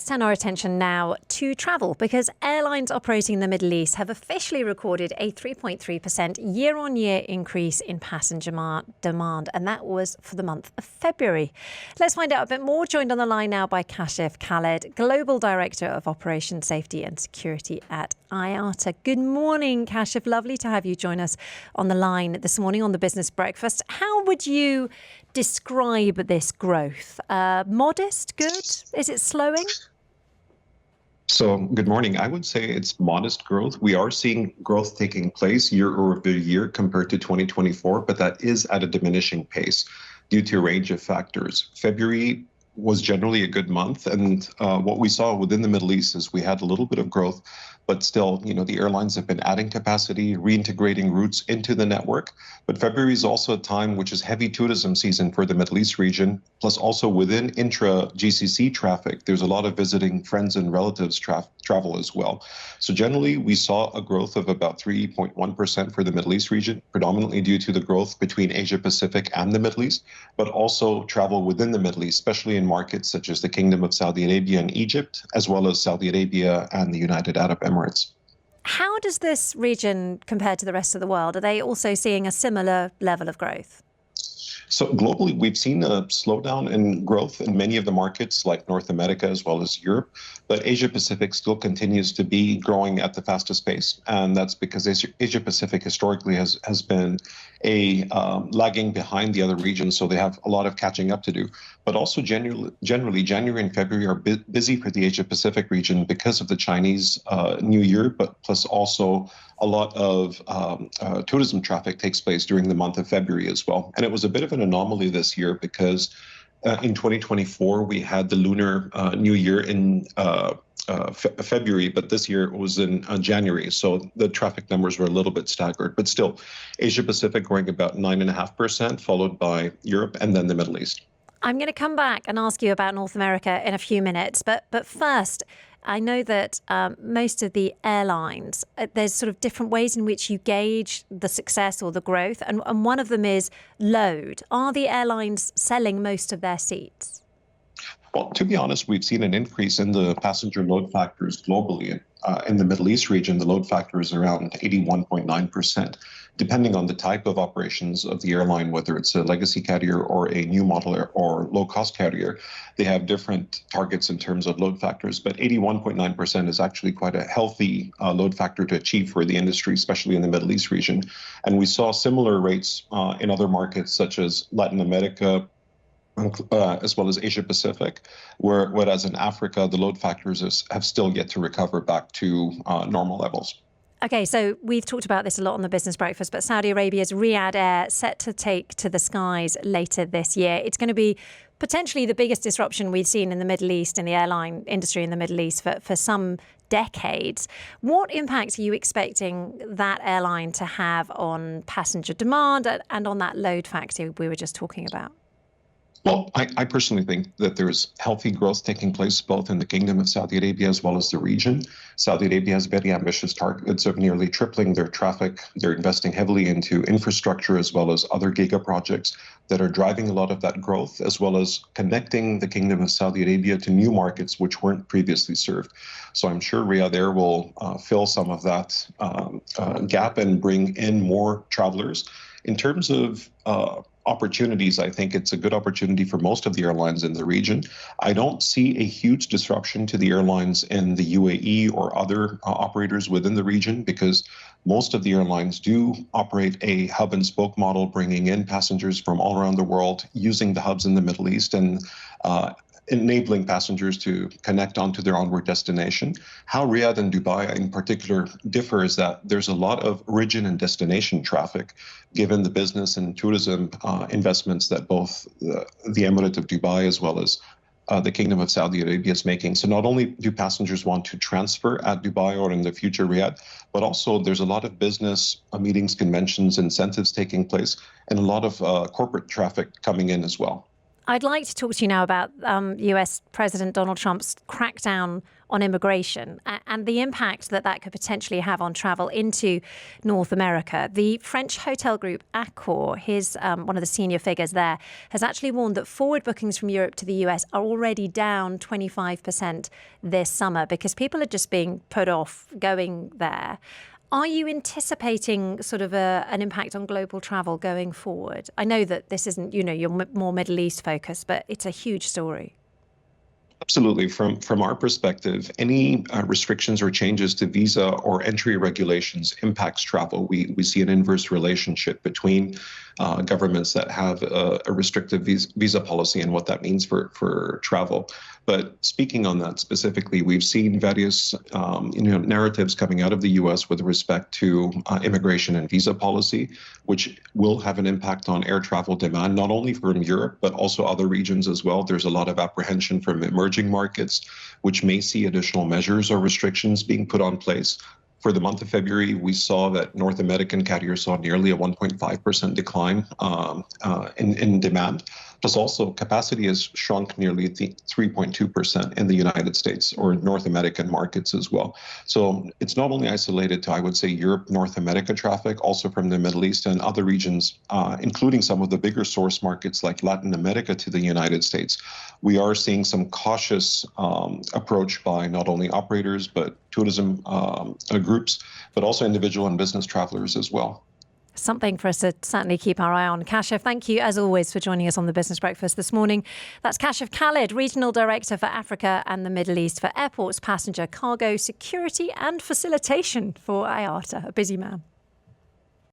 turn our attention now to travel because airlines operating in the Middle East have officially recorded a 3.3% year-on-year increase in passenger demand, and that was for the month of February. Let's find out a bit more. Joined on the line now by Khalid, Global Director of Operations, Safety and Security at IATA. Good morning, Kashif. Lovely to have you join us on the line this morning on the Business Breakfast. How would you describe this growth? Modest, good? Is it slowing? So, good morning. I would say it's modest growth. We are seeing growth taking place year over year compared to 2024, but that is at a diminishing pace due to a range of factors. February was generally a good month, and what we saw within the Middle East is we had a little bit of growth, but still, the airlines have been adding capacity, reintegrating routes into the network. But February is also a time which is heavy tourism season for the Middle East region, plus also within intra-GCC traffic, there's a lot of visiting friends and relatives travel as well. So generally, we saw a growth of about 3.1% for the Middle East region, predominantly due to the growth between Asia Pacific and the Middle East, but also travel within the Middle East, especially in markets such as the Kingdom of Saudi Arabia and Egypt, as well as Saudi Arabia and the United Arab Emirates. How does this region compare to the rest of the world? Are they also seeing a similar level of growth? So globally, we've seen a slowdown in growth in many of the markets like North America as well as Europe, but Asia Pacific still continues to be growing at the fastest pace. And that's because Asia Pacific historically has been lagging behind the other regions, so they have a lot of catching up to do. But also generally, January and February are busy for the Asia Pacific region because of the Chinese New Year, but plus also a lot of tourism traffic takes place during the month of February as well. And it was a bit of an anomaly this year because in 2024, we had the Lunar New Year in February, but this year it was in January. So the traffic numbers were a little bit staggered. But still, Asia Pacific growing about 9.5%, followed by Europe and then the Middle East. I'm going to come back and ask you about North America in a few minutes. But first, I know that most of the airlines, there's sort of different ways in which you gauge the success or the growth. And one of them is load. Are the airlines selling most of their seats? Well, to be honest, we've seen an increase in the passenger load factors globally. In the Middle East region, the load factor is around 81.9%, depending on the type of operations of the airline, whether it's a legacy carrier or a new model or low-cost carrier. They have different targets in terms of load factors, but 81.9% is actually quite a healthy load factor to achieve for the industry, especially in the Middle East region. And we saw similar rates in other markets such as Latin America, as well as Asia Pacific, whereas in Africa, the load factors have still yet to recover back to normal levels. Okay, so we've talked about this a lot on the Business Breakfast, but Saudi Arabia's Riyadh Air set to take to the skies later this year. It's going to be potentially the biggest disruption we've seen in the Middle East, in the airline industry in the Middle East for some decades. What impact are you expecting that airline to have on passenger demand and on that load factor we were just talking about? Well, I personally think that there's healthy growth taking place both in the Kingdom of Saudi Arabia as well as the region. Saudi Arabia has very ambitious targets of nearly tripling their traffic. They're investing heavily into infrastructure as well as other giga projects that are driving a lot of that growth, as well as connecting the Kingdom of Saudi Arabia to new markets which weren't previously served. So I'm sure Riyadh Air will fill some of that gap and bring in more travelers. In terms of opportunities, I think it's a good opportunity for most of the airlines in the region. I don't see a huge disruption to the airlines in the UAE or other operators within the region because most of the airlines do operate a hub and spoke model, bringing in passengers from all around the world using the hubs in the Middle East and enabling passengers to connect onto their onward destination. How Riyadh and Dubai in particular differ is that there's a lot of origin and destination traffic, given the business and tourism investments that both the Emirate of Dubai as well as the Kingdom of Saudi Arabia is making. So not only do passengers want to transfer at Dubai or in the future Riyadh, but also there's a lot of business meetings, conventions, incentives taking place, and a lot of corporate traffic coming in as well. I'd like to talk to you now about US President Donald Trump's crackdown on immigration and the impact that that could potentially have on travel into North America. The French hotel group Accor, one of the senior figures there, has actually warned that forward bookings from Europe to the US are already down 25% this summer because people are just being put off going there. Are you anticipating sort of an impact on global travel going forward? I know that this isn't, you're more Middle East focused, but it's a huge story. Absolutely. From our perspective, any restrictions or changes to visa or entry regulations impacts travel. We see an inverse relationship between governments that have a restrictive visa policy and what that means for travel. But speaking on that specifically, we've seen various narratives coming out of the U.S. with respect to immigration and visa policy, which will have an impact on air travel demand, not only from Europe, but also other regions as well. There's a lot of apprehension from emerging markets, which may see additional measures or restrictions being put on place. For the month of February, we saw that North American carriers saw nearly a 1.5% decline in demand. Plus also capacity has shrunk nearly 3.2% in the United States or North American markets as well. So it's not only isolated to, I would say, Europe, North America traffic, also from the Middle East and other regions, including some of the bigger source markets like Latin America to the United States. We are seeing some cautious approach by not only operators, but tourism groups, but also individual and business travelers as well. Something for us to certainly keep our eye on. Kashif, thank you as always for joining us on the Business Breakfast this morning. That's Kashif Khalid, Regional Director for Africa and the Middle East for Airports, Passenger, Cargo, Security and Facilitation for IATA. A busy man.